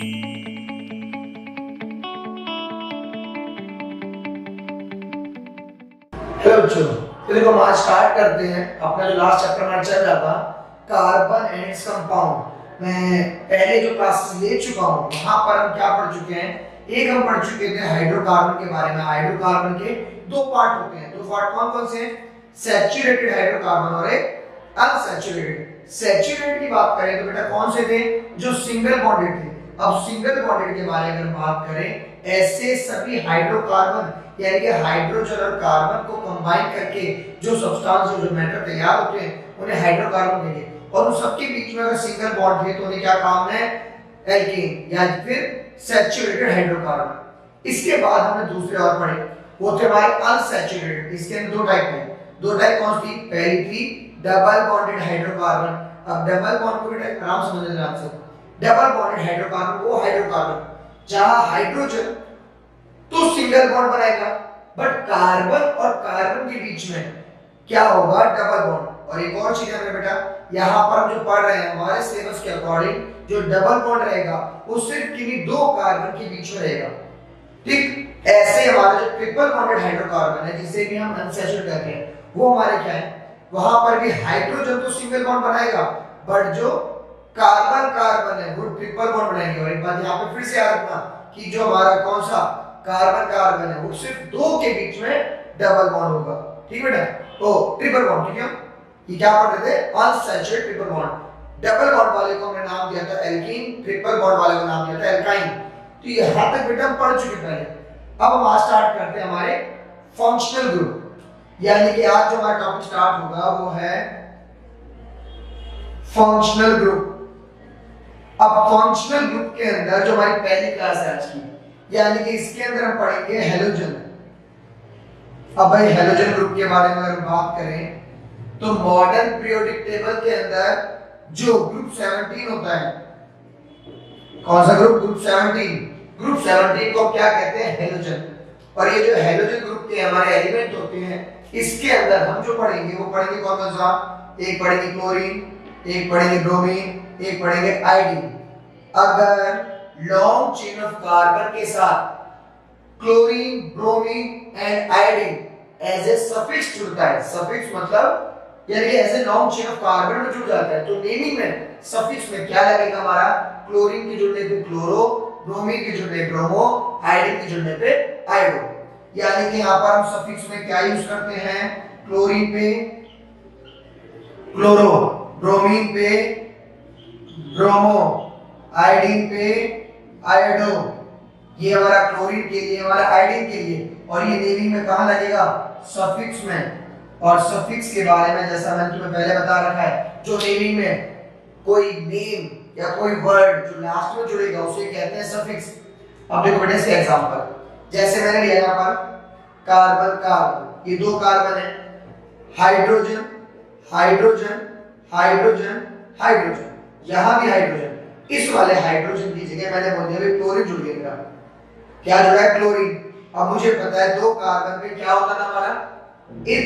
Hello बच्चों, तो देखो हम आज स्टार्ट करते हैं अपना जो लास्ट चैप्टर हमारा चल रहा था कार्बन एंड इट्स कंपाउंड। मैं पहले जो क्लासेस ले चुका हूँ वहां पर हम क्या पढ़ चुके हैं। एक हम पढ़ चुके थे हाइड्रोकार्बन के बारे में। हाइड्रोकार्बन के दो पार्ट होते हैं। दो पार्ट कौन कौन से हैं? सैचुरेटेड हाइड्रोकार्बन और एक अनसैचुरेटेड। सैचुरेटेड की बात करें तो बेटा कौन से थे? जो सिंगल बॉन्डेड थे। अब सिंगल बॉन्डेड के बारे में अगर बात करें, ऐसे सभी हाइड्रोकार्बन यानी कि हाइड्रोजन और कार्बन को कंबाइन करके जो सब्सटेंस जो मैटर तैयार होते हैं उन्हें हाइड्रोकार्बन कहेंगे। और उन सबके बीच में अगर सिंगल बॉन्ड है तो उन्हें क्या काम है? एल्केन या फिर सैचुरेटेड हाइड्रोकार्बन। इसके बाद हमने दूसरे और पढ़े, वो थे हमारे अनसैचुरेटेड। इसके अंदर दो टाइप है। दो टाइप कौन सी? पहली थी डबल बॉन्डेड हाइड्रोकार्बन। अब डबल बॉन्ड को बेटा आराम समझ लेना आप सब। डबल बॉन्डेड हाइड्रोकार्बन वो हाइड्रोकार्बन जहां हाइड्रोजन तो सिंगल बॉन्ड बनाएगा, बट कार्बन और कार्बन के बीच में क्या होगा? Double bond. और एक और चीज है बेटा, यहाँ पर हम जो पढ़ रहे हैं हमारे सिलेबस के अकॉर्डिंग, जो डबल बॉन्ड रहेगा वो सिर्फ किन्हीं दो कार्बन के बीच में रहेगा। ठीक ऐसे हमारा जो ट्रिपल बॉन्डेड हाइड्रोकार्बन है जिसे भी हम अनसैचुरेटेड कहते हैं, वो हमारे क्या है? वहां पर भी हाइड्रोजन तो सिंगल बॉन्ड बनाएगा, बट जो कार्बन कार्बन है वो ट्रिपल बॉन्ड बनाएंगे। और एक बात यहाँ पे फिर से याद रखना कि जो हमारा कौन सा कार्बन कार्बन है वो सिर्फ दो के बीच में डबल बॉन्ड होगा। ठीक बेटा? तो ट्रिपल बॉन्ड। ठीक है, ये क्या पढ़ रहे थे? Unsaturated triple bond. Double bond वाले को हमने नाम दिया था एल्कीन, ट्रिपल बॉन्ड वाले को नाम दिया था एल्काइन। तो यहां तक बेटा हम पढ़ चुके पहले। अब हम आज स्टार्ट करते हैं हमारे फंक्शनल ग्रुप, यानी कि आज जो हमारा टॉपिक स्टार्ट होगा वो है फंक्शनल ग्रुप। अब फंक्शनल ग्रुप के अंदर जो हमारी पहली क्लास है आज की, यानी कि इसके अंदर हम पढ़ेंगे हेलोजन। अब भाई हेलोजन ग्रुप के बारे में अगर बात करें तो मॉडर्न पीरियोडिक टेबल के अंदर जो ग्रुप 17 होता है, कौन सा ग्रुप? ग्रुप 17। ग्रुप 17 को क्या कहते हैं? हेलोजन। और ये जो हेलोजन ग्रुप के हमारे एलिमेंट होते हैं, इसके अंदर हम जो पढ़ेंगे वो पढ़ेंगे कौन कौन सा? एक पढ़ेंगे क्लोरीन, एक पढ़ेंगे ब्रोमीन, एक पढ़ेंगे आयोडीन। अगर लॉन्ग चेन ऑफ कार्बन के साथ chlorine, bromine and iodine as a suffix जुड़ता है, सफिक्स मतलब यानी कि ऐसे लॉन्ग चेन ऑफ कार्बन में जुड़ जाता है, तो नेमिंग में सफिक्स में क्या लगेगा हमारा? क्लोरीन के जुड़ने पे क्लोरो, ब्रोमीन के जुड़ने पे ब्रोमो, आयोडीन के जुड़ने पे आयोडो। यानी कि यहाँ पर हम सफिक्स में क्या यूज करते हैं? क्लोरीन पे क्लोरो, ब्रोमीन पे ब्रोमो, आयोडीन पे आयोडो। ये हमारा क्लोरीन के लिए, हमारा आयोडीन के लिए। और ये नेमिंग में कहां लगेगा? सफिक्स में। और सफिक्स के बारे में जैसा मैंने तुम्हें पहले बता रखा है, जो नेमिंग में कोई नेम या कोई वर्ड जो लास्ट में जुड़ेगा उसे कहते हैं सफिक्स। अब देखो बेटा इसके एग्जांपल, जैसे मैंने लिया यहाँ पर कार्बन कार्बन, ये दो कार्बन है, हाइड्रोजन हाइड्रोजन हाइड्रोजन हाइड्रोजन, यहां भी हाइड्रोजन। इस वाले हाइड्रोजन की जगह मैंने बोल दिया क्लोरीन जुड़ गया। क्या जुड़ा है? क्लोरीन। अब मुझे पता है दो कार्बन पे क्या होता था हमारा? इथ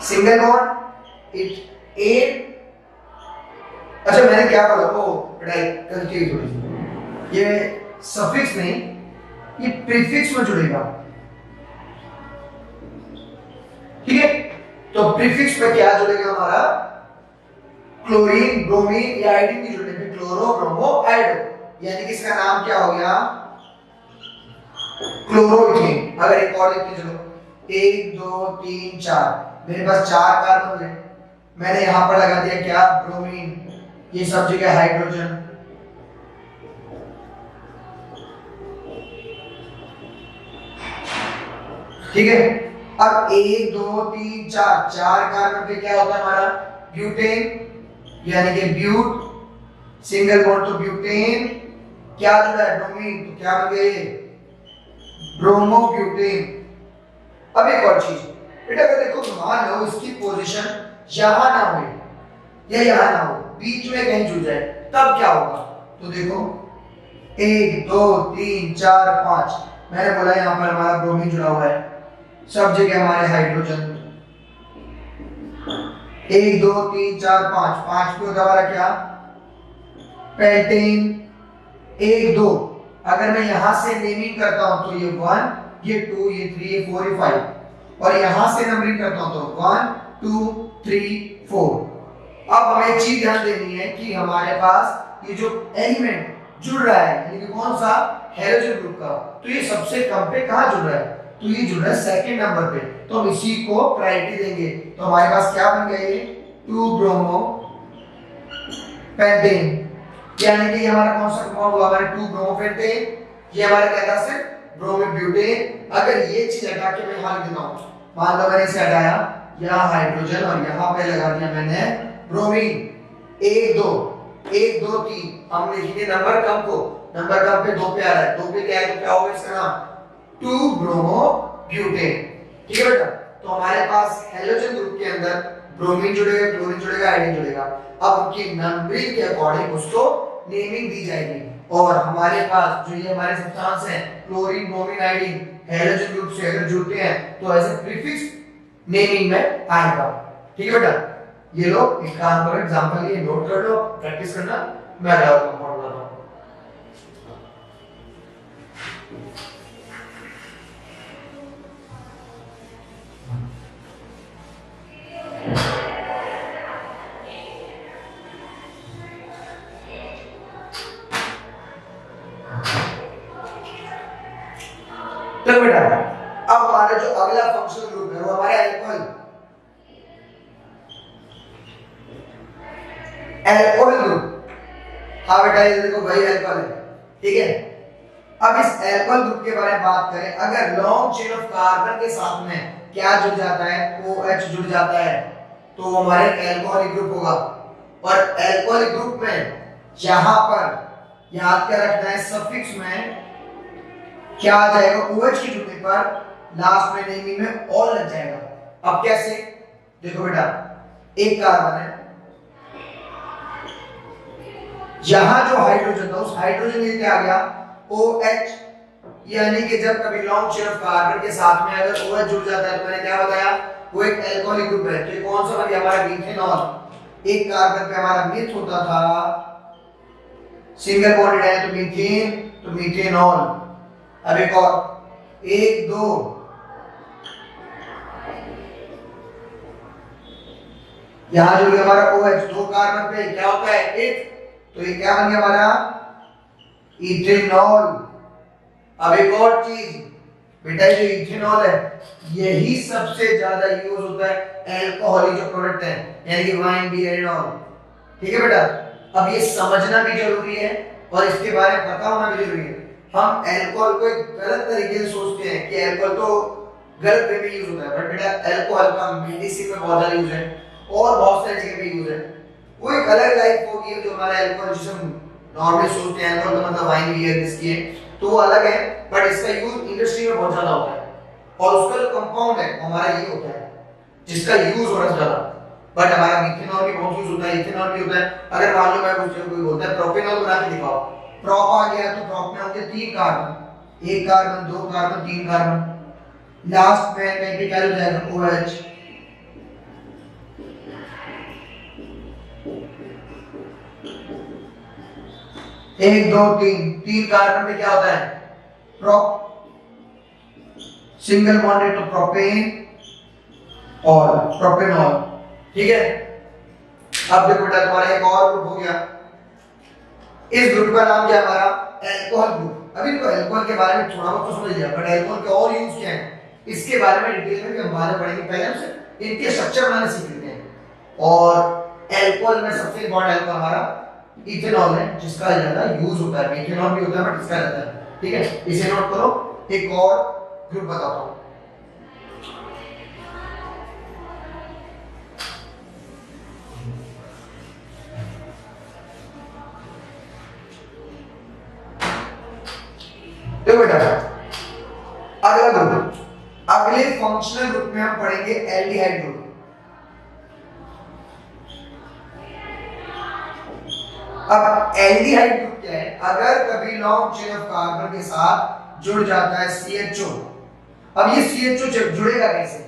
सिंगल बॉन्ड इथ एट। अच्छा मैंने क्या बोला? ओ बेटा कंफ्यूज हो रही, ये सफिक्स नहीं ये प्रीफिक्स में जुड़ेगा। ठीक है, तो प्रीफिक्स पे क्या जुड़ेगा हमारा? क्लोरीन, ब्रोमीन या आयोडीन की जुड़ने पे क्लोरो, ब्रोमो, आयोडो। यानी कि इसका नाम क्या हो गया? क्लोरोइथेन। अगर एक और लिख के चलो, 1 2 3 4, मेरे पास 4 कार्बन है, मैंने यहां पर लगा दिया क्या? ब्रोमीन। ये सब जगह हाइड्रोजन। ठीक है, अब 1 2 3 4, 4 कार्बन पे क्या होता है हमारा? ब्यूटेन, यानी कि ब्यूट, सिंगल बॉन्ड तो ब्यूटेन। क्या जुड़ा है? ब्रोमीन, तो क्या बन गए? ब्रोमोब्यूटेन। अब एक और चीज बेटा, अगर देखो मान लो इसकी पोजीशन यहां ना हो या यहां ना हो, बीच में कहीं जुड़ जाए, तब क्या होगा? तो देखो 1 2 3 4 5, मैंने बोला यहां पर हमारा ब्रोमीन जुड़ा हुआ है, सब जगह हमारे हाइड्रोजन। 1 2 3 4 5, 5 पे हमारा क्या? पेंटेन, 1 2, अगर मैं यहां से नेमिंग करता हूं तो ये 1, ये 2, ये 3, ये 4, ये 5, और यहां से नंबरिंग करता हूं तो 1 2 3 4। अब हमें एक चीज ध्यान देनी है कि हमारे पास ये जो एलिमेंट जुड़ रहा है, यानी कि कौन सा, हेलोजन ग्रुप का, तो ये सबसे कम पे कहां जुड़ रहा है, तो ये जुड़ रहा है सेकंड नंबर पे, तो हम इसी को प्रायोरिटी देंगे। तो हमारे पास क्या बन गया, ये 2 ब्रोमो पेंटेन, यानी कि ये हमारा कौन सा कंपाउंड हुआ, हमारे 2 ब्रोमो पेंटेन, ये हमारा क्या था, सिर्फ ब्रोमो ब्यूटेन। अगर ये चीज हटा के मैं यहां लिख देता हूं, मान लो मैंने इसे हटाया, यहां हाइड्रोजन और यहां पे लगा दिया मैंने ब्रोमीन, 1 2 1 2 3, हम लिखेंगे नंबर कम को, नंबर कम पे 2 पे आ रहा है, 2 पे क्या है तो क्या होगा इसका नाम, 2 ब्रोमो ब्यूटेन। ठीक है बेटा, तो हमारे पास हेलोजन ग्रुप के अंदर ब्रोमीन जुड़ेगा, क्लोरीन जुड़ेगा, आयोडीन जुड़ेगा। अब उनकी नंबरिंग के अकॉर्डिंग उसको नेमिंग दी जाएगी, और हमारे पास जो ये हमारे सब्सटेंस हैं chlorine, bromine, iodine, halogen group से अगर जुड़ते हैं तो एज ए प्रीफिक्स नेमिंग में आएगा। ठीक है बेटा, ये लो एक काम करो, एग्जांपल ये नोट कर लो, प्रैक्टिस करना, मैं अगला कंपाउंड बताता हूं। तो बेटा अब हमारा जो अगला फंक्शनल ग्रुप है वो हमारा अल्कोहल, अल्कोहल ग्रुप। हाँ बेटा ये देखो वही अल्कोहल है, ठीक है। अब इस अल्कोहल ग्रुप के बारे में बात करें, अगर लॉन्ग चेन ऑफ कार्बन के साथ में क्या जुड़ जाता है, OH जुड़ जाता है, तो वो हमारे अल्कोहलिक ग्रुप होगा। और अल्कोहलिक ग्रुप में यहां पर याद क्या रखना है, सफिक्स में क्या आ जाएगा, OH के जुड़ने पर लास्ट में नेमिंग में ऑल लग जाएगा। अब कैसे, देखो बेटा एक कार्बन है, यहां जो हाइड्रोजन था उस हाइड्रोजन में क्या आ गया, OH, यानी कि जब कभी लॉन्ग चेन ऑफ कार्बन के साथ में अगर OH जुड़ जाता है तो मैंने क्या बताया, वो एक अल्कोहलिक ग्रुप है। तो कौन सा बन गया हमारा, मीथेनॉल। एक कार्बन पे हमारा मिथ होता था, सिंगल बॉन्डेड है तो मीथेन, तो मीथेनॉल। अब एक और 1 2, यहां जो हमारा OH, 2 कार्बन पे क्या होता है, एक, तो ये क्या बन गया हमारा, इथेनॉल। अब एक और चीज बेटा, जो इथेनॉल है यही सबसे ज्यादा यूज होता है अल्कोहलिक जो प्रोडक्ट है, यानी कि वाइन, बियर एंड ऑल। ठीक है बेटा, अब ये समझना भी जरूरी है और इसके बारे में पता होना भी जरूरी है। हम अल्कोहल को एक गलत तरीके से सोचते हैं कि अल्कोहल तो गलत वे में यूज होता है, बट बेटा अल्कोहल का मेडिसिन में बहुत ज्यादा यूज है और बहुत सारी जगह पे यूज है। वो एक अलग लाइफ होगी जो हमारा अल्कोहल, जिसे हम नॉर्मली सोचते हैं अल्कोहल तो मतलब वाइन, बियर, विस्की है, तो वो अलग है, बट इसका यूज इंडस्ट्री में बहुत ज्यादा होता है और उसका जो कंपाउंड है हमारा ये होता है जिसका यूज हो रहा है ज्यादा। बट हमारा मीथेनॉल भी बहुत यूज होता है, इथेनॉल भी होता है। अगर मान लो मैं पूछ रहा हूं, कोई बोलता है प्रोपेनॉल बना के दिखाओ, प्रोप आ गया तो प्रोप में होंगे 3 carbon, 1 carbon, 2 carbon, 3 carbon, last में क्या हो जाएगा, OH। एक दो तीन कार्बन पे क्या होता है, प्रोप, सिंगल बॉन्डेड तो प्रोपेन और प्रोपेनॉल। ठीक है, अब देखो बेटा तुम्हारा एक और ग्रुप हो गया, इस ग्रुप का नाम क्या है हमारा, अल्कोहल ग्रुप। अभी तो अल्कोहल के बारे में थोड़ा बहुत तो समझ लिया, बट अल्कोहल के और यूज क्या है इसके बारे में डिटेल में भी हम बाद में पढ़ेंगे। पहले हम इनके स्ट्रक्चर बनाना सीख लेते हैं। और अल्कोहल में सबसे इंपॉर्टेंट अल्कोहल हमारा इथेनॉल है, जिसका ज्यादा यूज होता है, मीथेनॉल भी होता है बट इसका ज्यादा है। ठीक है, इसे नोट करो। एक और ग्रुप बताता हूं, देखो बेटा अगला ग्रुप, अगले फंक्शनल ग्रुप में हम पढ़ेंगे एल्डिहाइड ग्रुप। अब एल्डिहाइड ग्रुप क्या है, अगर कभी लॉन्ग चेन ऑफ कार्बन के साथ जुड़ जाता है CHO। अब ये CHO जुड़ेगा कैसे,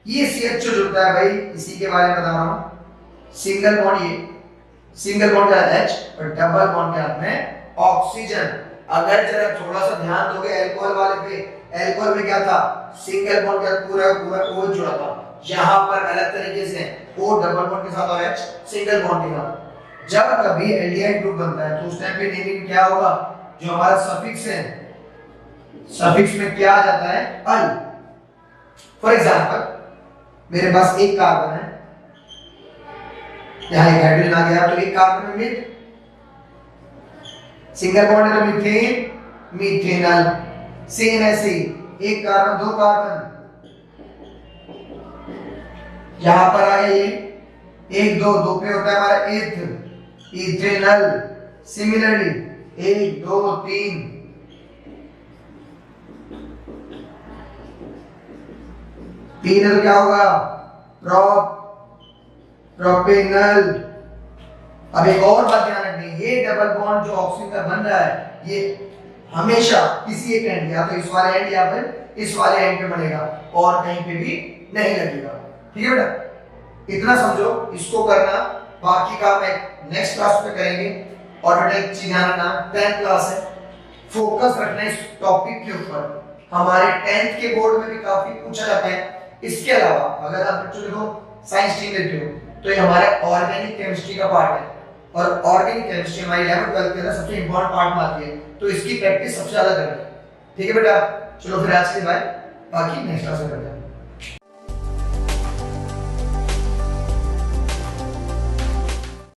ये CHO जुड़ता है भाई, इसी के बारे में बता रहा हूं। सिंगल बॉन्ड, ये सिंगल बॉन्ड का H और डबल बॉन्ड के हाथ में ऑक्सीजन। अगर जरा थोड़ा सा ध्यान दोगे अल्कोहल वाले पे, अल्कोहल में क्या था, सिंगल बॉन्ड का पूरा पूरा O जुड़ा था। यहाँ पर अलग तरीके से O डबल बॉन्ड के साथ और H सिंगल बॉन्ड के साथ। जब कभी एल्डिहाइड ग्रुप बनता है तो उस टाइम पे नेमिंग क्या होगा, जो हमारा सफिक्स है, सफिक्स में क्या आ जाता है, अल। फॉर एग्जांपल मेरे पास एक कार्बन है, यहाँ एक हाइड्रोजन आ गया, तो एक कार्बन में मिथ, सिंगल बॉन्ड है तो मीथेन, मीथेनल। सेम ऐसे एक कार्बन दो कार्बन, यहां पर आ गया ये एक दो, दो पे होता है हमारा एथ, इथेनल। सिमिलरली एक दो तीन, तीन तो क्या होगा, प्रोपेनल। अब एक और बात ध्यान रखनी, ये डबल बॉन्ड जो ऑक्सीजन का बन रहा है ये हमेशा किसी एक एंड, या तो इस वाले एंड या फिर इस वाले एंड पे बनेगा और कहीं पे भी नहीं लगेगा। ठीक है बेटा, इतना समझो, इसको करना, बाकी का मैं नेक्स्ट क्लास में करेंगे। और बेटा एक चीज ध्यान रखना, 10th क्लास है, फोकस रखना इस टॉपिक के ऊपर। हमारे 10th के बोर्ड में भी काफी पूछा जाता है। इसके अलावा अगर आप बच्चों देखो साइंस स्ट्रीम लेते हो तो ये हमारा ऑर्गेनिक केमिस्ट्री का पार्ट है, और ऑर्गेनिक केमिस्ट्री हमारी 11th 12th के अंदर सबसे इंपॉर्टेंट पार्ट में आती है, तो इसकी प्रैक्टिस सबसे ज्यादा करें। ठीक है बेटा, चलो फिर आज के बाय, बाकी नेक्स्ट क्लास में करते हैं।